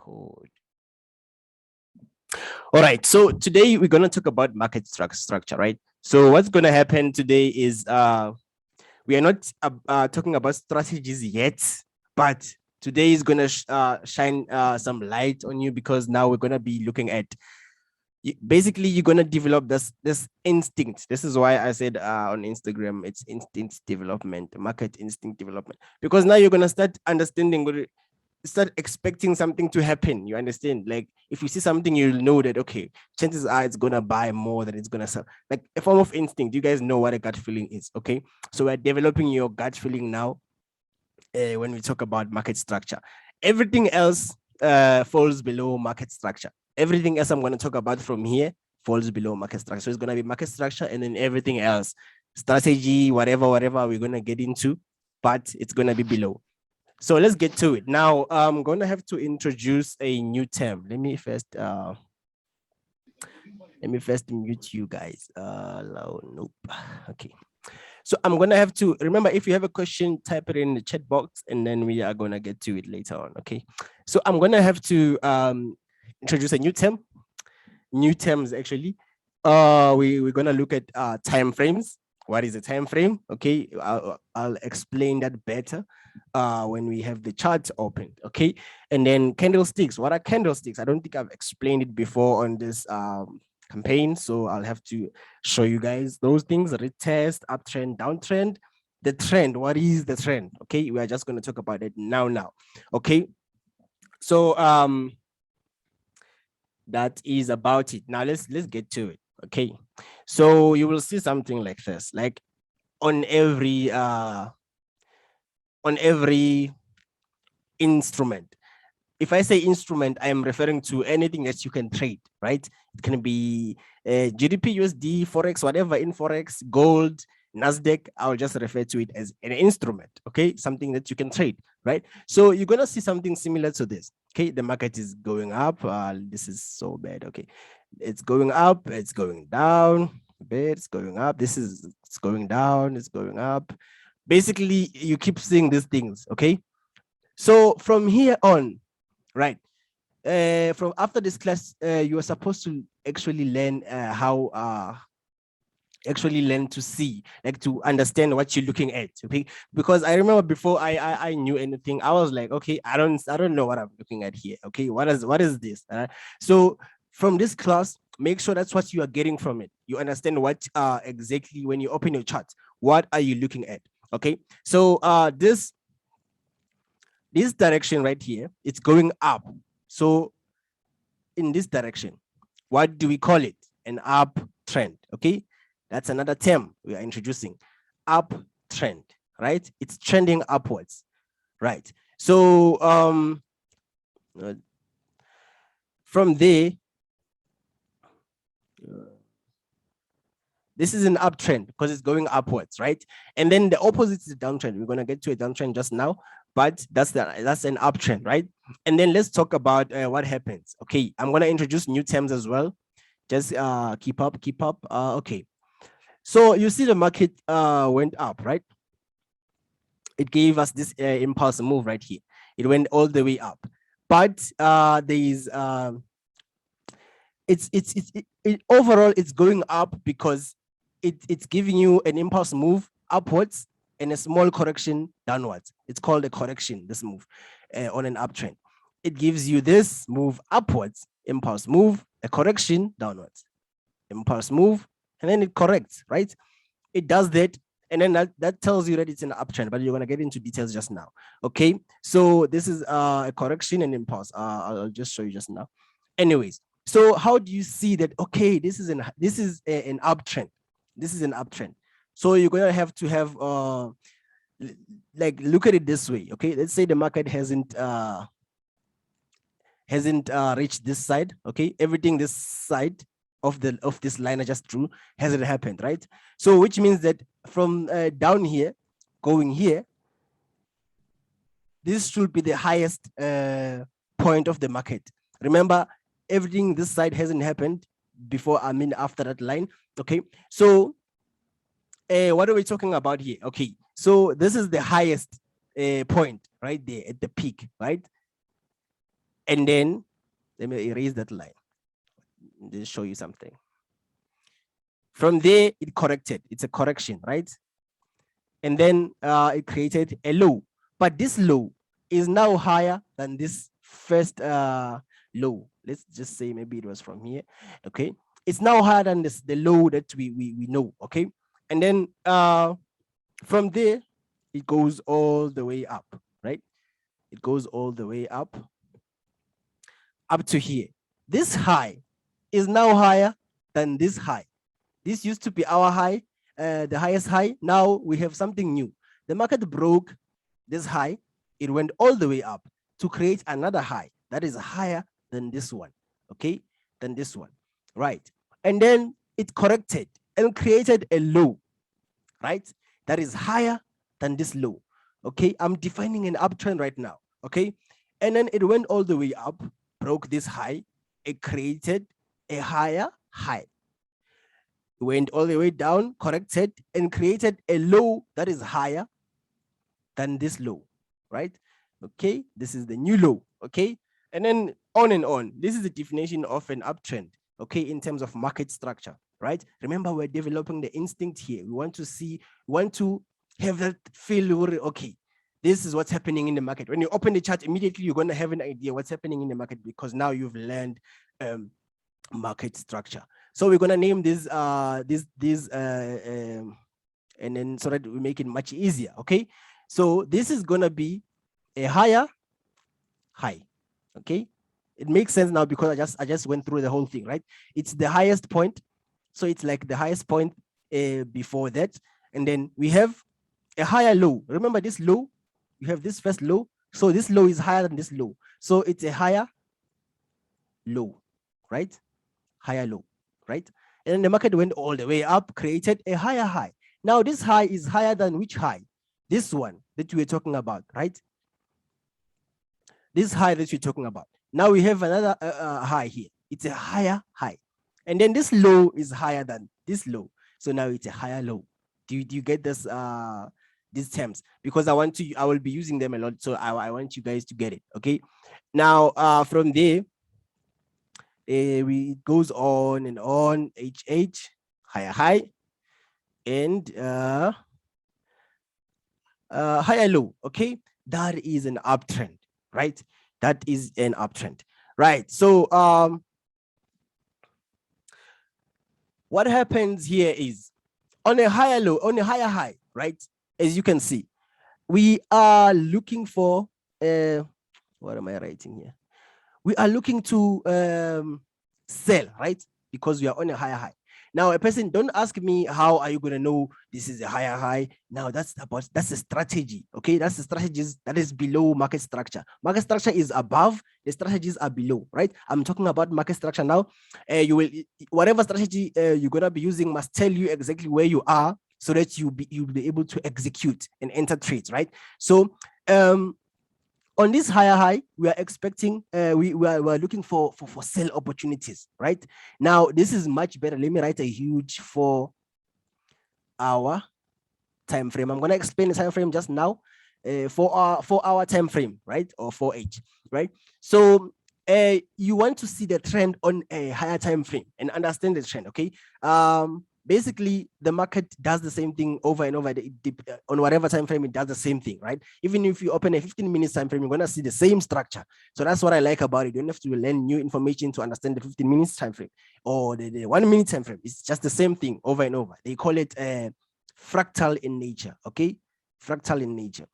record. All right, so today we're going to talk about market structure, right? So what's going to happen today is we are not talking about strategies yet, but today is going to shine some light on you, because now we're going to be looking at basically you're going to develop this instinct. This is why I said on Instagram it's instinct development, market instinct development, because now you're going to start understanding, start expecting something to happen. You understand? Like if you see something, you'll know that okay, chances are it's gonna buy more than it's gonna sell. Like a form of instinct. You guys know what a gut feeling is. Okay, so we're developing your gut feeling now when we talk about market structure. Everything else falls below market structure. Everything else I'm going to talk about from here falls below market structure. So it's going to be market structure, and then everything else, strategy, whatever we're going to get into, but it's going to be below. So let's get to it. Now, I'm going to have to introduce a new term. Let me first mute you guys. Nope. Okay. So I'm going to have to, remember, if you have a question, type it in the chat box, and then we are going to get to it later on. Okay. So I'm going to have to introduce a new term. New terms, actually. We're going to look at time frames. What is a time frame? Okay, I'll explain that better when we have the chart opened. Okay, and then candlesticks. What are candlesticks? I don't think I've explained it before on this campaign, so I'll have to show you guys those things: retest, uptrend, downtrend. The trend. What is the trend? Okay, we are just going to talk about it now. Okay, so that is about it. Now let's get to it. Okay, so you will see something like this, like on every instrument. If I say instrument, I am referring to anything that you can trade, right? It can be GDP, USD, Forex, whatever in Forex, gold, NASDAQ. I'll just refer to it as an instrument, okay? Something that you can trade, right? So you're going to see something similar to this, okay? The market is going up. This is so bad, okay? It's going up, it's going down, a bit, it's going up. It's going down, it's going up. Basically, you keep seeing these things, okay? So from here on, right, from after this class, you are supposed to actually learn actually learn to see, like to understand what you're looking at, okay? Because I remember before I knew anything, I was like, okay, I don't know what I'm looking at here, okay? What is this? So from this class, make sure that's what you are getting from it. You understand what exactly when you open your chart, what are you looking at? Okay, so this direction right here, it's going up. So in this direction, what do we call it? An uptrend. Okay, that's another term we are introducing. Uptrend, right? It's trending upwards, right? So from there, this is an uptrend because it's going upwards, right? And then the opposite is a downtrend. We're going to get to a downtrend just now, but that's an uptrend, right? And then let's talk about what happens. Okay, I'm going to introduce new terms as well. Just keep up. Okay, so you see the market went up, right? It gave us this impulse move right here. It went all the way up, but there is overall it's going up because it's giving you an impulse move upwards and a small correction downwards. It's called a correction, this move on an uptrend. It gives you this move upwards, impulse move, a correction downwards, impulse move, and then it corrects, right? It does that, and then that tells you that it's an uptrend, but you're going to get into details just now. Okay, so this is a correction and impulse. I'll just show you just now. Anyways, so how do you see that? Okay, this is an uptrend. This is an uptrend. So you're going to have like look at it this way. Okay, let's say the market hasn't reached this side. Okay, everything this side of this line I just drew hasn't happened, right? So which means that from down here going here, this should be the highest point of the market. Remember, everything this side hasn't happened before, I mean after that line. Okay, so what are we talking about here? Okay, so this is the highest point right there at the peak, right? And then let me erase that line. Just show you something. From there, it corrected. It's a correction, right? And then it created a low. But this low is now higher than this first low. Let's just say maybe it was from here. Okay. It's now higher than the low that we know. Okay. And then from there, it goes all the way up, right? It goes all the way up to here. This high is now higher than this high. This used to be our high, the highest high. Now we have something new. The market broke this high. It went all the way up to create another high that is higher than this one, okay? Than this one, right? And then it corrected and created a low, right? That is higher than this low, okay? I'm defining an uptrend right now, okay? And then it went all the way up, broke this high. It created a higher high. Went all the way down, corrected, and created a low that is higher than this low, right? Okay, this is the new low, okay? And then on and on. This is the definition of an uptrend, okay, in terms of market structure, right? Remember, we're developing the instinct here. We want to see, we want to have that feel, okay, this is what's happening in the market. When you open the chart, immediately you're going to have an idea what's happening in the market because now you've learned market structure. So we're going to name this and then so that we make it much easier, okay? So this is going to be a higher high, okay? It makes sense now because I just went through the whole thing, right? It's the highest point. So it's like the highest point before that. And then we have a higher low. Remember this low? You have this first low. So this low is higher than this low. So it's a higher low, right? Higher low, right? And then the market went all the way up, created a higher high. Now this high is higher than which high? This one that we were talking about, right? This high that we're talking about. Now we have another high here. It's a higher high. And then this low is higher than this low. So now it's a higher low. Do you get this these terms? Because I will be using them a lot. So I want you guys to get it. Okay. Now from there, it goes on and on, HH, higher high, and higher low, okay? That is an uptrend, right? That is an uptrend, right? So what happens here is on a higher low, on a higher high, right? As you can see, we are looking for, what am I writing here? We are looking to sell, right? Because we are on a higher high. Now, a person, don't ask me how are you going to know this is a higher high. Now, that's a strategy, okay? That's the strategies that is below market structure. Market structure is above, the strategies are below, right? I'm talking about market structure now. You will, whatever strategy you're going to be using must tell you exactly where you are so that you'll be able to execute and enter trades, right? So, on this higher high, we are expecting, we are looking for sell opportunities, right? Now, this is much better. Let me write a huge 4 hour time frame. I'm going to explain the time frame just now. 4 hour time frame, right? Or 4H, right? So you want to see the trend on a higher time frame and understand the trend, okay? Basically, the market does the same thing over and over. On whatever time frame, it does the same thing, right? Even if you open a 15-minute time frame, you're going to see the same structure. So that's what I like about it. You don't have to learn new information to understand the 15 minutes time frame or the 1 minute time frame. It's just the same thing over and over. They call it fractal in nature, okay? Fractal in nature.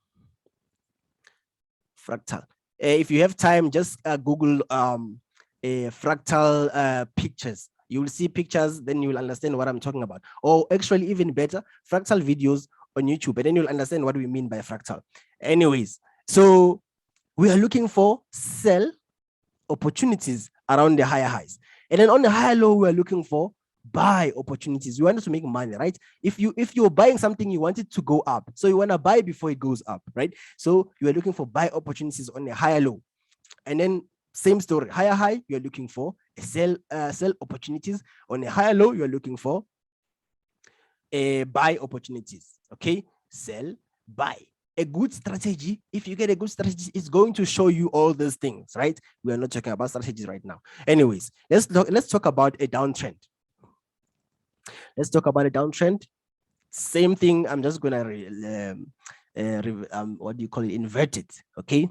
Fractal. If you have time, just Google fractal pictures. You will see pictures, then you will understand what I'm talking about. Or actually, even better, fractal videos on YouTube, and then you'll understand what we mean by fractal. Anyways, so we are looking for sell opportunities around the higher highs. And then on the higher low, we are looking for buy opportunities. You want to make money, right? If you're buying something, you want it to go up. So you want to buy before it goes up, right? So you are looking for buy opportunities on the higher low. And then same story, higher high, you're looking for a sell opportunities. On a higher low, you're looking for a buy opportunities. Okay, sell, buy. a good strategy, if you get a good strategy, it's going to show you all those things, right? We are not talking about strategies right now. Anyways, let's talk about a downtrend. Let's talk about a downtrend. Same thing. I'm just gonna what do you call it? Invert it. Okay.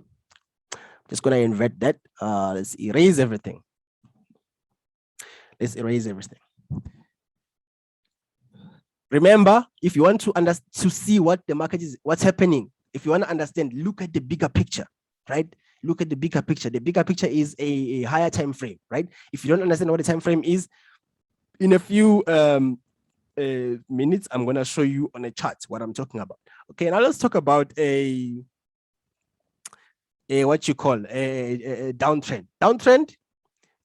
Just gonna invert that. Let's erase everything. Let's erase everything. Remember, if you want to see what the market is, what's happening, if you want to understand, look at the bigger picture, right? Look at the bigger picture. The bigger picture is a higher time frame, right? If you don't understand what the time frame is, in a few minutes, I'm going to show you on a chart what I'm talking about. Okay, now let's talk about a what you call a downtrend. Downtrend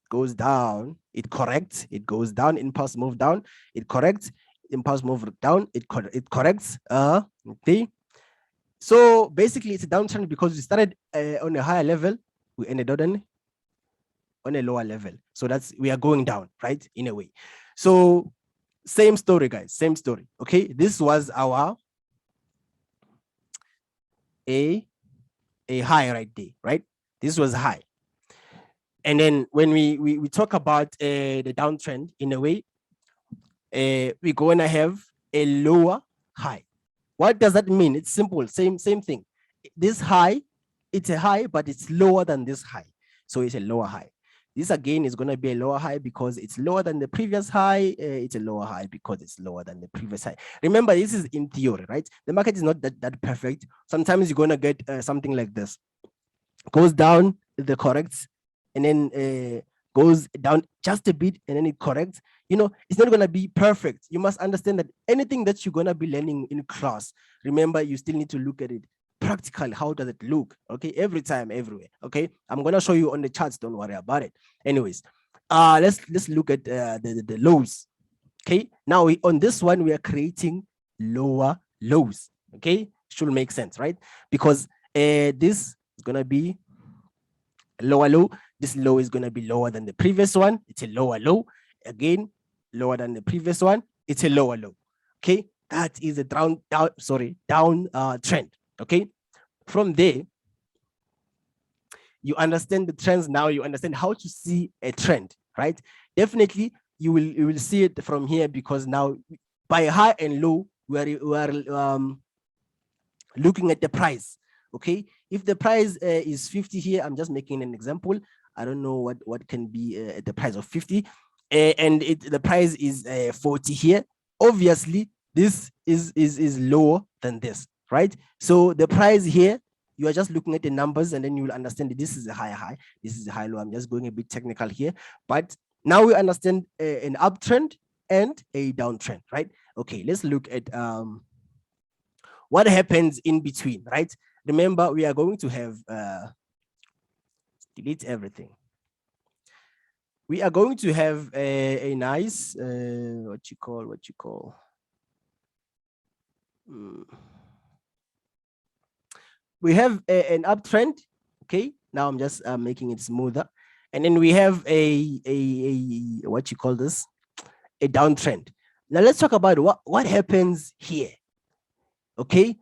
goes down, it corrects, it goes down, impulse move down, it corrects, impulse move down, it corrects. Okay. So basically, it's a downtrend because we started on a higher level, we ended on a lower level. So we are going down, right? In a way. So same story, guys. Same story. Okay. This was our a high right there, right? This was high. And then when we talk about the downtrend, in a way, we're going to have a lower high. What does that mean? It's simple. Same thing. This high, it's a high, but it's lower than this high. So it's a lower high. This again is going to be a lower high because it's lower than the previous high. It's a lower high because it's lower than the previous high. Remember, this is in theory, right? The market is not that perfect. Sometimes you're going to get something like this. Goes down, the corrects, and then goes down just a bit, and then it corrects. You know, it's not going to be perfect. You must understand that anything that you're going to be learning in class, remember, you still need to look at it practically. How does it look? Okay, every time, everywhere. Okay, I'm going to show you on the charts. Don't worry about it. Anyways, let's look at the lows. Okay, now on this one, we are creating lower lows. Okay, should make sense, right? Because this is going to be a lower low. This low is going to be lower than the previous one. It's a lower low. Again, lower than the previous one. It's a lower low. Okay, that is a down trend. Okay, from there, you understand the trends. Now you understand how to see a trend, right? Definitely, you will see it from here, because now by high and low, we are looking at the price. Okay, if the price is 50 here, I'm just making an example. I don't know what can be at the price of 50, and the price is 40 here. Obviously, this is lower than this, right? So the price here, you are just looking at the numbers, and then you will understand that this is a high, this is a high low. I'm just going a bit technical here, but now we understand an uptrend and a downtrend, right? Okay, let's look at what happens in between, right? Remember, we are going to have delete everything. We are going to have a nice what you call we have an uptrend. Okay, now I'm just making it smoother, and then we have a what you call this, a downtrend. Now let's talk about what happens here. Okay,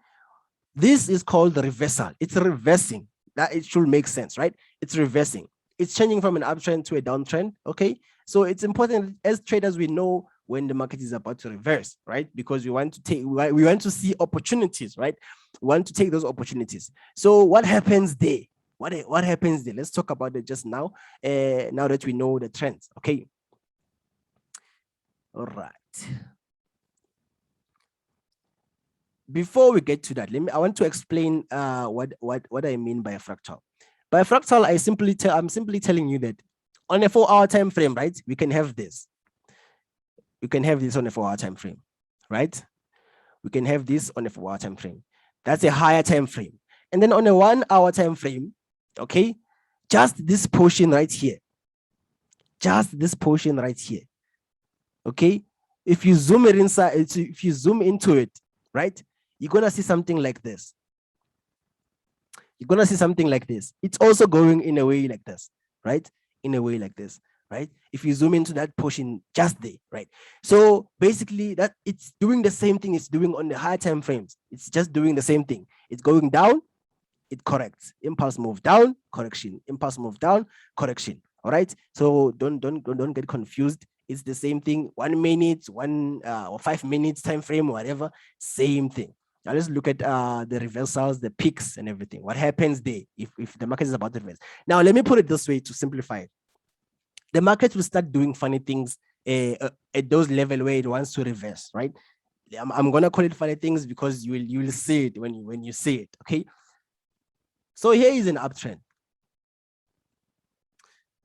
this is called the reversal. It's reversing. That it should make sense, right? It's reversing. It's changing from an uptrend to a downtrend. Okay, so it's important as traders we know when the market is about to reverse, right? Because we want to see opportunities, right? We want to take those opportunities. So what happens there? What happens there? Let's talk about it just now. Now that we know the trends. Okay. All right. Before we get to that, I want to explain what I mean by a fractal. By a fractal, I'm simply telling you that on a 4-hour time frame, right? We can have this. You can have this on a 4-hour time frame, right? We can have this on a 4-hour time frame. That's a higher time frame. And then on a 1-hour time frame, okay, just this portion right here. Just this portion right here. Okay. If you zoom it inside, if you zoom into it, right, you're gonna see something like this. You're gonna see something like this. It's also going in a way like this, right? In a way like this. right? If you zoom into that portion just there, right? So basically that it's doing the same thing it's doing on the higher time frames. It's just doing the same thing. It's going down, it corrects. Impulse move down, correction. Impulse move down, correction. All right. So don't get confused. It's the same thing. 1 minute, or 5 minutes time frame, whatever. Same thing. Now let's look at the reversals, the peaks, and everything. What happens there if the market is about to reverse? Now let me put it this way to simplify it. The market will start doing funny things at those level where it wants to reverse, right? I'm gonna call it funny things because you will see it when you see it. Okay. So here is an uptrend.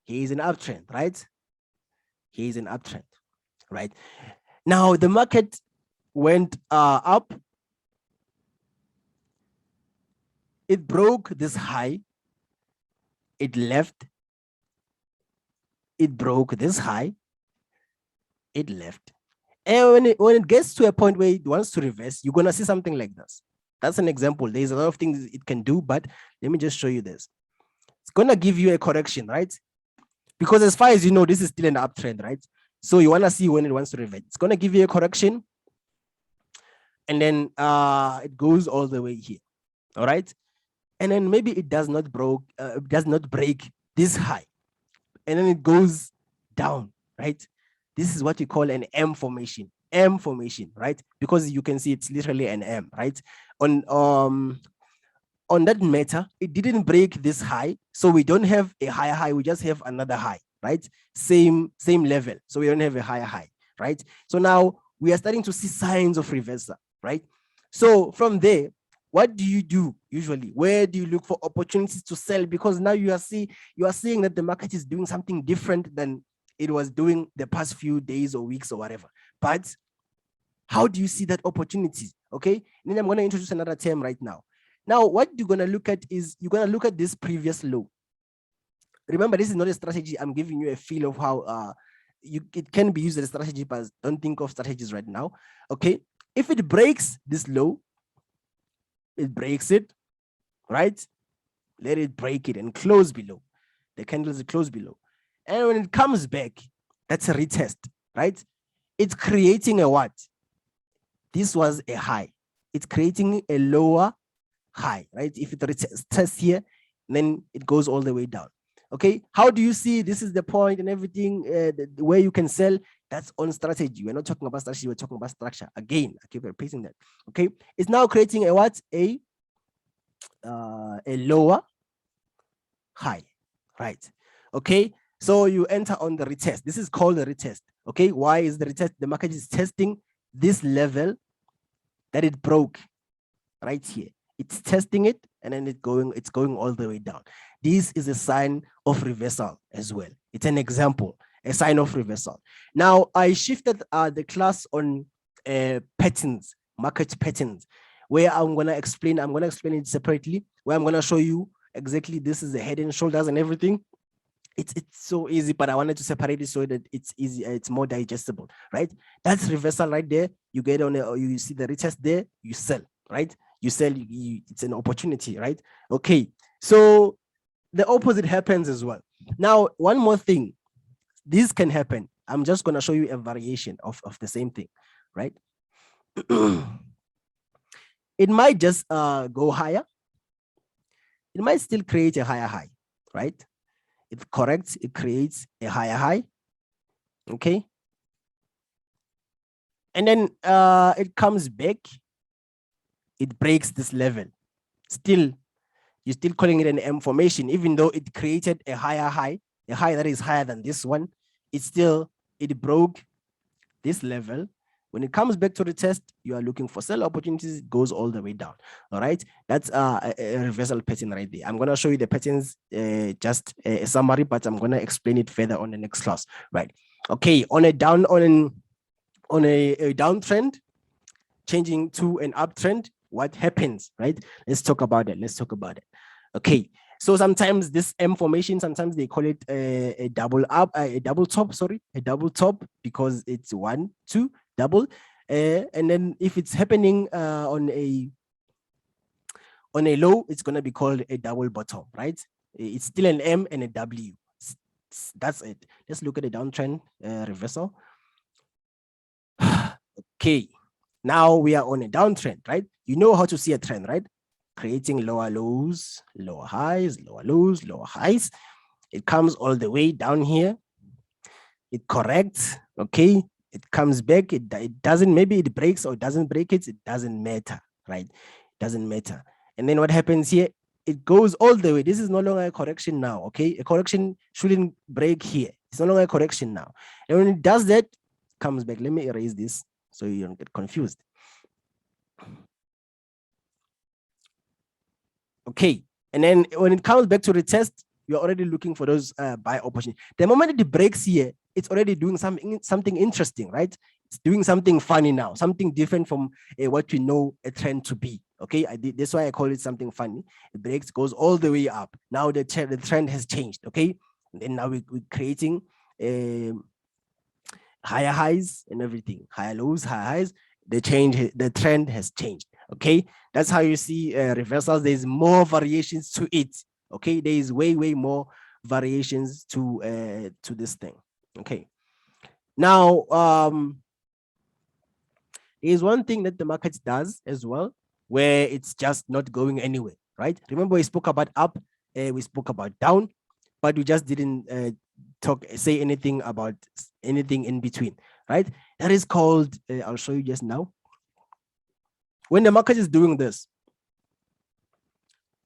Here is an uptrend, right? Here is an uptrend, right? Now the market went up. It broke this high. It left. It broke this high. It left. And when it gets to a point where it wants to reverse, you're gonna see something like this. That's an example. There's a lot of things it can do, but let me just show you this. It's gonna give you a correction, right? Because as far as you know, this is still an uptrend, right? So you want to see when it wants to reverse. It's going to give you a correction. And then it goes all the way here. All right. And then maybe it does not break this high. And then it goes down, right? This is what we call an M formation. M formation, right? Because you can see it's literally an M, right? On that matter, it didn't break this high, so we don't have a higher high, we just have another high, right? Same level, so we don't have a higher high, right? So now we are starting to see signs of reversal, right? So from there, what do you do usually? Where do you look for opportunities to sell? Because now you are seeing that the market is doing something different than it was doing the past few days or weeks or whatever. But how do you see that opportunity? Okay, and then I'm going to introduce another term right now. Now, what you're going to look at is you're going to look at this previous low. Remember, this is not a strategy. I'm giving you a feel of how it can be used as a strategy, but don't think of strategies right now. Okay, if it breaks this low, it breaks it, right? Let it break it and close below. The candles are close below. And when it comes back, that's a retest, right? It's creating a what? This was a high. It's creating a lower high, right? If it tests here, then it goes all the way down. Okay, how do you see this is the point and everything where you can sell? That's on strategy. We're not talking about strategy, we're talking about structure. Again, I keep repeating that. Okay, it's now creating a what? A lower high, right? Okay, so you enter on the retest. This is called the retest. Okay, why is the retest? The market is testing this level that it broke right here. It's testing it and then it's going all the way down. This is a sign of reversal as well. It's an example, a sign of reversal. Now I shifted the class on patterns, market patterns, where I'm gonna explain it separately, where I'm gonna show you exactly this is the head and shoulders and everything. It's so easy, but I wanted to separate it so that it's easy, it's more digestible, right? That's reversal right there. You get on it, you see the retest there, you sell, right? You sell, it's an opportunity, right? Okay, so the opposite happens as well. Now, one more thing, this can happen. I'm just going to show you a variation of the same thing, right? It might just go higher. It might still create a higher high, right? It corrects, it creates a higher high, okay? And then it comes back, it breaks this level. Still, you're still calling it an M formation, even though it created a higher high, a high that is higher than this one. It broke this level. When it comes back to the test, you are looking for sell opportunities, it goes all the way down. All right, that's a reversal pattern right there. I'm going to show you the patterns, just a summary, but I'm going to explain it further on the next class, right? Okay, on a downtrend, changing to an uptrend, what happens, right? Let's talk about it. Okay, so sometimes this M formation, sometimes they call it a double top, because it's 1, 2, double. And then if it's happening on a low, it's going to be called a double bottom, right? It's still an M and a W. That's it. Let's look at the downtrend reversal. Okay, now we are on a downtrend, right? You know how to see a trend, right? Creating lower lows, lower highs, lower lows, lower highs. It comes all the way down here. It corrects, okay? It comes back. It doesn't, maybe it breaks or it doesn't break it. It doesn't matter, right? It doesn't matter. And then what happens here? It goes all the way. This is no longer a correction now, okay? A correction shouldn't break here. It's no longer a correction now. And when it does that, it comes back. Let me erase this so you don't get confused. Okay, and then when it comes back to retest, you're already looking for those buy opportunities. The moment it breaks here, it's already doing something interesting, right? It's doing something funny now, something different from what we know a trend to be. Okay, that's why I call it something funny. It breaks, goes all the way up. Now the trend has changed. Okay, and then now we're creating higher highs and everything, higher lows, higher highs. The trend has changed. Okay, that's how you see reversals. There's more variations to it. Okay, there is way more variations to this thing. Okay, now there's one thing that the market does as well, where it's just not going anywhere, right? Remember, we spoke about up, we spoke about down, but we just didn't say anything about anything in between, right? That is called, I'll show you just now. When the market is doing this,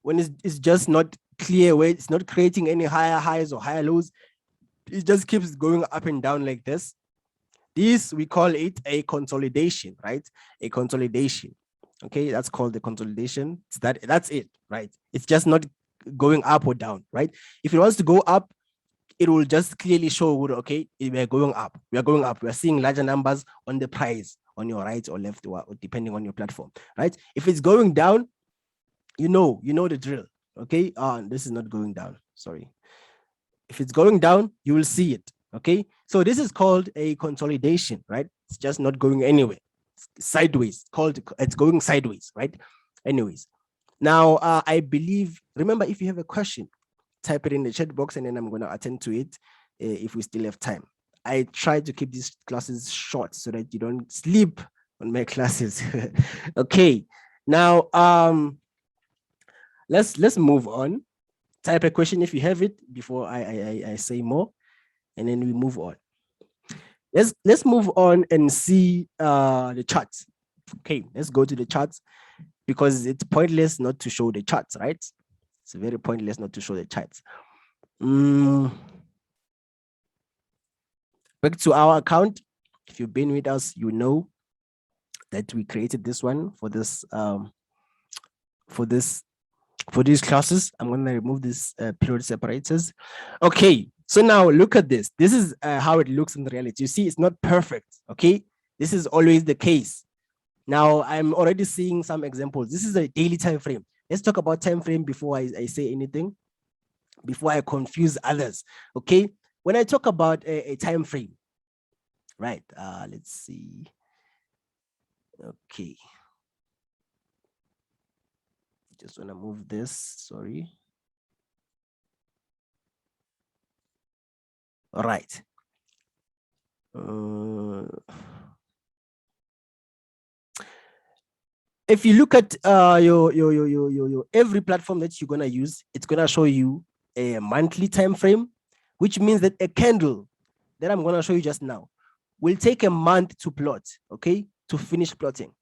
when it's just not clear, where it's not creating any higher highs or higher lows, it just keeps going up and down like this. This, we call it a consolidation, right? A consolidation. Okay, that's called the consolidation. That's it, right? It's just not going up or down, right? If it wants to go up, it will just clearly show, okay, we are going up. We are going up. We are seeing larger numbers on the price on your right or left, or depending on your platform, right? If it's going down, you know the drill. Okay, this is not going down. Sorry. If it's going down, you will see it. Okay, so this is called a consolidation, right? It's just not going anywhere. It's sideways. It's going sideways, right? Anyways, now I believe. Remember, if you have a question, type it in the chat box, and then I'm going to attend to it if we still have time. I try to keep these classes short so that you don't sleep on my classes. Okay, now let's move on. Type a question if you have it before I say more, and then we move on. Let's move on and see the charts. Okay, let's go to the charts, because it's pointless not to show the charts, right? It's very pointless not to show the charts. Back to our account. If you've been with us, you know that we created this one for this for these classes. I'm going to remove these period separators. Okay, so now look at this. This is how it looks in reality. You see, it's not perfect. Okay, this is always the case. Now I'm already seeing some examples. This is a daily time frame. Let's talk about time frame before I say anything, before I confuse others. Okay, when I talk about a time frame, right? Let's see. Okay, just want to move this. Sorry. All right. If you look at your every platform that you're gonna use, it's gonna show you a monthly time frame, which means that a candle that I'm gonna show you just now will take a month to plot, okay, to finish plotting.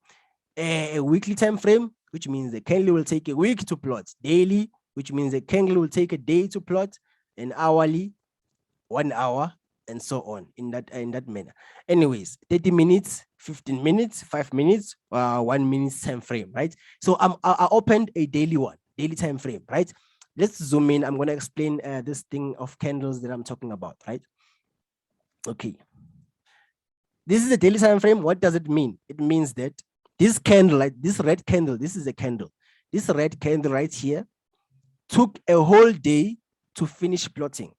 A weekly time frame, which means the candle will take a week to plot. Daily, which means the candle will take a day to plot. And hourly, 1 hour, and so on, in that manner. Anyways, 30 minutes, 15 minutes, 5 minutes, 1 minute time frame, right? So I opened a daily time frame, right? Let's zoom in. I'm going to explain this thing of candles that I'm talking about, right? Okay. This is a daily time frame. What does it mean? It means that this candle, like this red candle, this is a candle. This red candle right here took a whole day to finish plotting.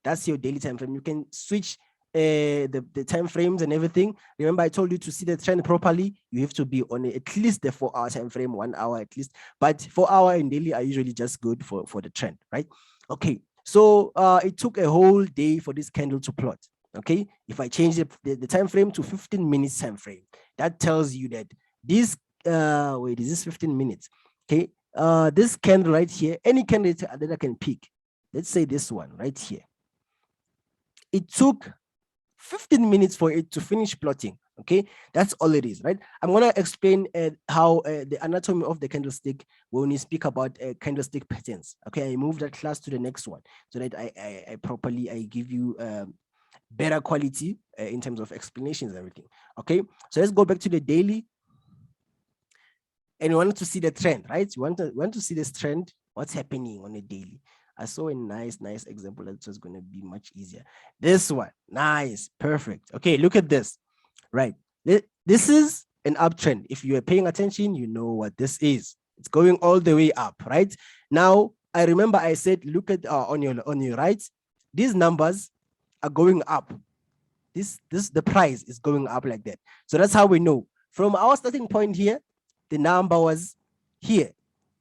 That's your daily time frame. You can switch the time frames and everything. Remember, I told you to see the trend properly, you have to be on at least the 4-hour time frame, 1 hour at least. But 4 hour and daily are usually just good for the trend, right? Okay. So it took a whole day for this candle to plot. Okay, if I change the time frame to 15 minutes time frame, that tells you that this wait, is this 15 minutes? Okay, this candle right here, any candle that I can pick, let's say this one right here, it took 15 minutes for it to finish plotting. Okay, that's all it is, right? I'm going to explain how the anatomy of the candlestick when we speak about candlestick patterns. Okay, I move that class to the next one so that I properly give you better quality in terms of explanations and everything. Okay, so let's go back to the daily, and we want to see the trend, right? We want to see this trend, what's happening on a daily. I saw a nice example that's just going to be much easier. This one, nice, perfect. Okay, look at this, right? This is an uptrend. If you are paying attention, you know what this is. It's going all the way up, right? Now, I remember I said, look at on your right, these numbers are going up. The price is going up like that. So that's how we know. From our starting point here, the number was here.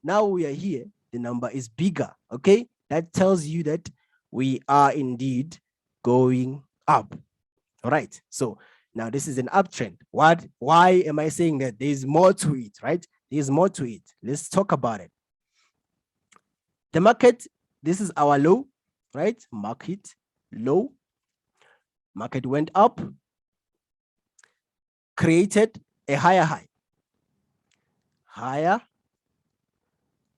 Now we are here. The number is bigger. Okay, that tells you that we are indeed going up. All right. So now this is an uptrend. Why am I saying that? There's more to it, right? There's more to it. Let's talk about it. The market, this is our low, right? Market low. Market went up, created a higher high. Higher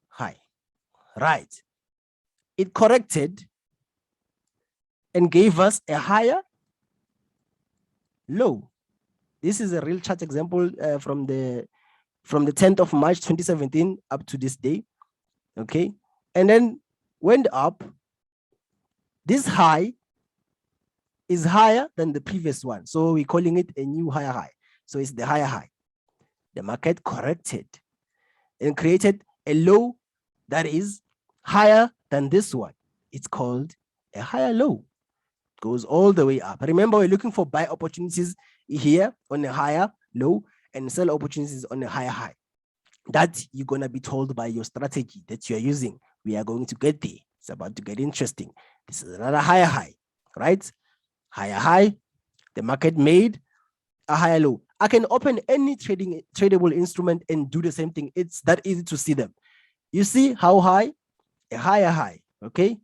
high, right? It corrected and gave us a higher low. This is a real chart example from the 10th of March 2017 up to this day. Okay, and then went up. This high is higher than the previous one, so we're calling it a new higher high. So it's the higher high. The market corrected and created a low that is higher than this one. It's called a higher low. It goes all the way up. Remember, we're looking for buy opportunities here on a higher low and sell opportunities on a higher high. That you're going to be told by your strategy that you're using. We are going to get there. It's about to get interesting. This is another higher high, right? Higher high. The market made a higher low. I can open any tradable instrument and do the same thing. It's that easy to see them. You see how high? A higher high, okay?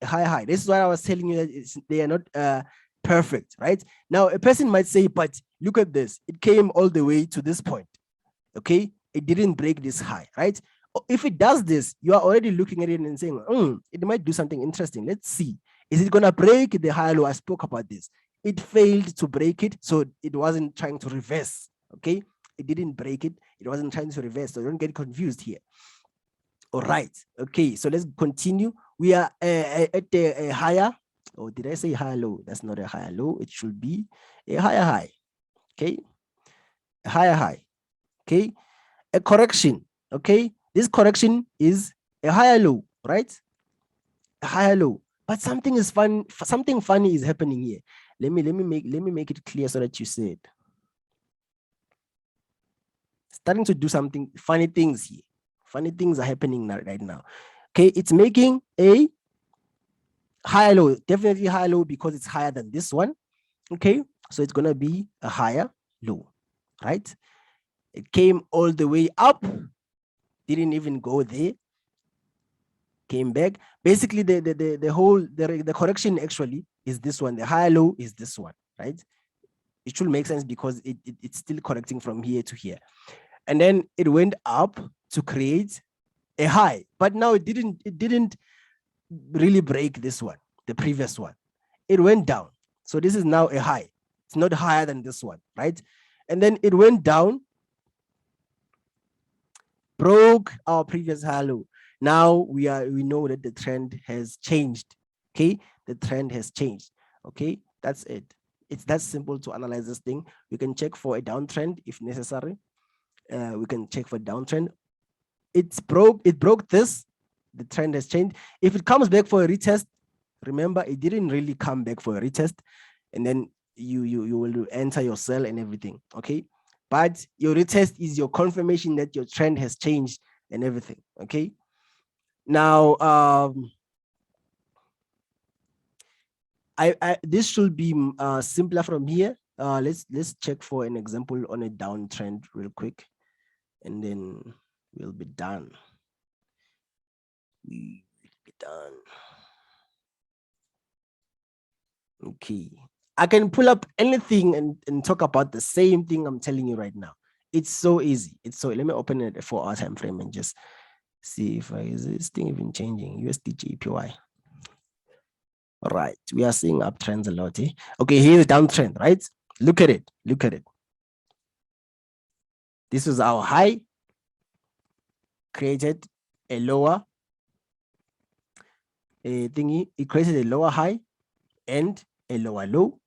A higher high. This is what I was telling you, that they are not perfect, right? Now, a person might say, but look at this. It came all the way to this point, okay? It didn't break this high, right? If it does this, you are already looking at it and saying, it might do something interesting. Let's see. Is it going to break the higher low? I spoke about this. It failed to break it, so it wasn't trying to reverse, okay? It didn't break it. It wasn't trying to reverse, so don't get confused here. All right, okay, so let's continue. We are at a higher, or did I say higher low? That's not a higher low. It should be a higher high, okay? A higher high, okay? A correction, okay? This correction is a higher low, right? A higher low. But something is fun. Something funny is happening here. Let me make it clear so that you see it. Starting to do something funny things here. Funny things are happening right now. Okay, it's making a higher low, definitely higher low because it's higher than this one. Okay, so it's gonna be a higher low, right? It came all the way up, didn't even go there, came back. Basically, the correction actually is this one. The higher low is this one, right? It should make sense because it's still correcting from here to here. And then it went up to create a high, but now it didn't really break this one, the previous one. It went down. So this is now a high. It's not higher than this one, right? And then it went down, broke our previous high low. Now we know that the trend has changed. Okay, the trend has changed. Okay, that's it. It's that simple to analyze this thing. We can check for a downtrend if necessary. We can check for downtrend. It broke this. The trend has changed. If it comes back for a retest, remember it didn't really come back for a retest, and then you will enter your sell and everything. Okay, but your retest is your confirmation that your trend has changed and everything. Okay, now This should be simpler from here. Let's check for an example on a downtrend real quick, and then we'll be done. We will be done. Okay. I can pull up anything and talk about the same thing I'm telling you right now. It's so easy. It's so, let me open it a 4-hour time frame and just see if is this thing even changing. USD JPY. All right, we are seeing uptrends a lot. Eh? Okay, here's downtrend, right? Look at it. Look at it. This was our high, created a lower thingy. It created a lower high and a lower low.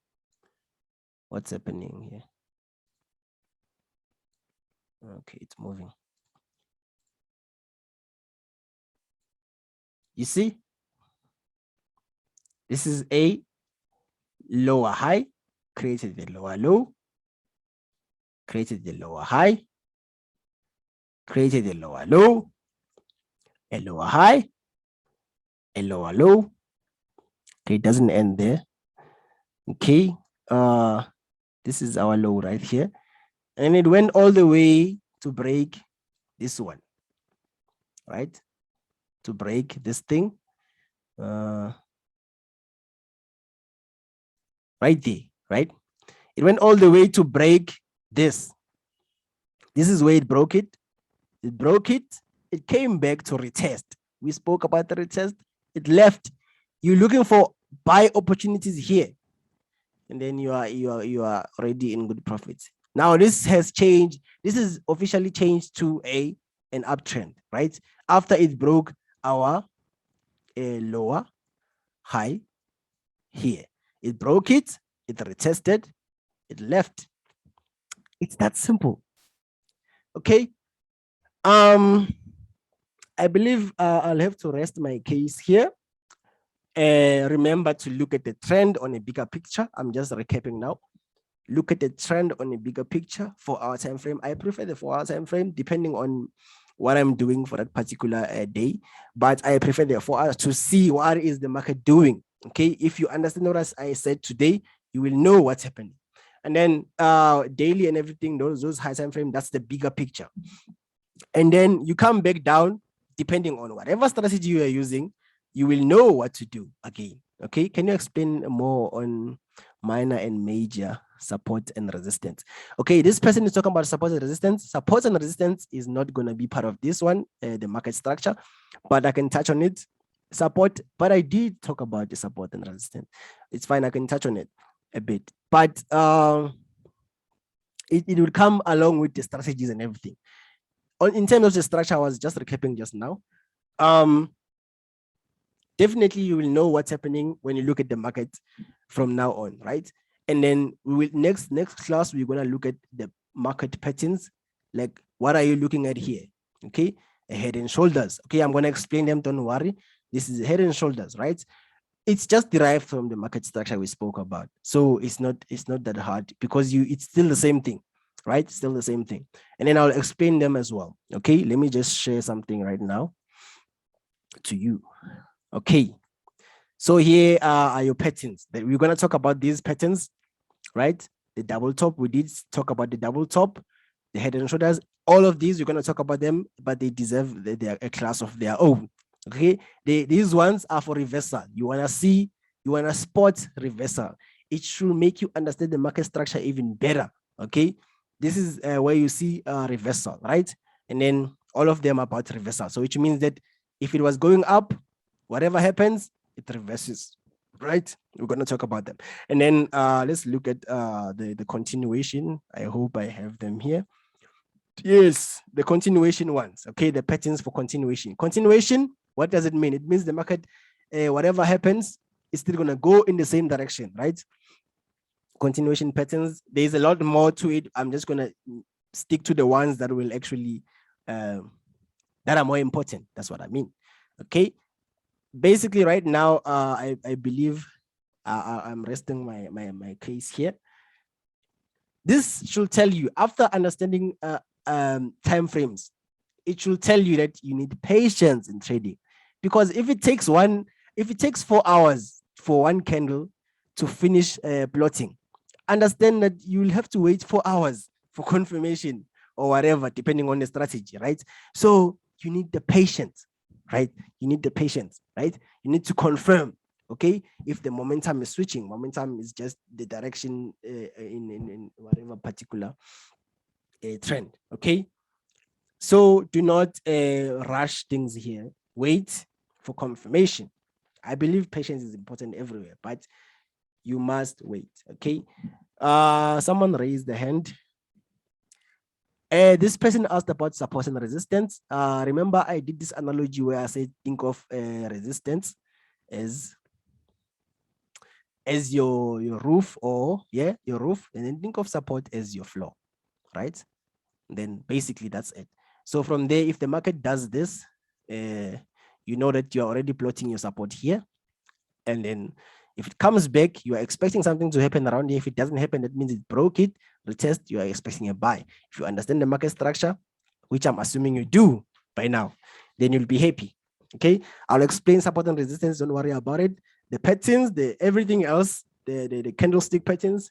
What's happening here? Okay, it's moving. You see? This is a lower high, created a lower low, created a lower high, created a lower low, a lower high, a lower low. Okay, it doesn't end there. Okay, this is our low right here. And it went all the way to break this one, right? To break this thing. Right there, right? It went all the way to break this. This is where it broke it. It broke it. It came back to retest. We spoke about the retest. It left. You're looking for buy opportunities here, and then you are already in good profits. Now this has changed. This is officially changed to an uptrend, right? After it broke our lower high here, it broke it. It retested. It left. It's that simple. Okay. I believe I'll have to rest my case here. Remember to look at the trend on a bigger picture. I'm just recapping now. Look at the trend on a bigger picture. 4-hour time frame. I prefer the 4-hour time frame depending on what I'm doing for that particular day, but I prefer the 4 hours to see what is the market doing. Okay, if you understand what I said today, you will know what's happening. And then daily and everything, those high time frame, that's the bigger picture. And then you come back down, depending on whatever strategy you are using, you will know what to do again. Okay, can you explain more on minor and major support and resistance? Okay, this person is talking about support and resistance. Support and resistance is not going to be part of this one, the market structure, but I can touch on it. Support, but I did talk about the support and resistance. It's fine, I can touch on it a bit, but it will come along with the strategies and everything. In terms of the structure, I was just recapping just now. Definitely you will know what's happening when you look at the market from now on, right? And then we will next class, we're going to look at the market patterns. Like, what are you looking at here? Okay, a head and shoulders. Okay, I'm going to explain them, don't worry. This is head and shoulders, right? It's just derived from the market structure we spoke about. So it's not that hard because it's still the same thing, right? Still the same thing. And then I'll explain them as well. Okay, let me just share something right now to you. Okay, so here are your patterns. We're going to talk about these patterns, right? The double top, we did talk about the double top, the head and shoulders. All of these, we're going to talk about them, but they deserve a class of their own. Okay, these ones are for reversal. You want to spot reversal. It should make you understand the market structure even better. Okay, this is where you see reversal, right? And then all of them are about reversal. So which means that if it was going up, whatever happens, it reverses, right? We're going to talk about them. And then let's look at the continuation. I hope I have them here. Yes, the continuation ones. Okay, the patterns for continuation. Continuation, what does it mean? It means the market, whatever happens, is still going to go in the same direction, right? Continuation patterns, there's a lot more to it. I'm just going to stick to the ones that will actually, that are more important. That's what I mean. Okay. Basically, right now, I believe I'm resting my case here. This should tell you, after understanding time frames, it should tell you that you need patience in trading, because if it takes 4 hours for one candle to finish plotting. Understand that you'll have to wait 4 hours for confirmation or whatever, depending on the strategy, right? So you need the patience, right? You need the patience, right? You need to confirm, okay? If the momentum is switching, momentum is just the direction in whatever particular trend, okay? So do not rush things here. Wait for confirmation. I believe patience is important everywhere, but you must wait, okay? Someone raised the hand. This person asked about support and resistance. Remember, I did this analogy where I said think of resistance as your roof, or your roof, and then think of support as your floor, right? Then basically that's it. So from there, if the market does this, you know that you're already plotting your support here. And then if it comes back, you are expecting something to happen around here. If it doesn't happen, that means it broke it. Retest, you are expecting a buy. If you understand the market structure, which I'm assuming you do by now, then you'll be happy. Okay, I'll explain support and resistance. Don't worry about it. The patterns, the everything else, the candlestick patterns,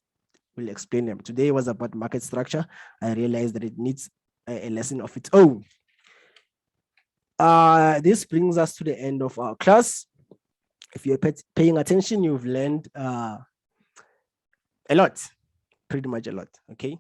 we'll explain them. Today was about market structure. I realized that it needs a lesson of its own. This brings us to the end of our class. If you're paying attention, you've learned a lot, pretty much a lot, okay?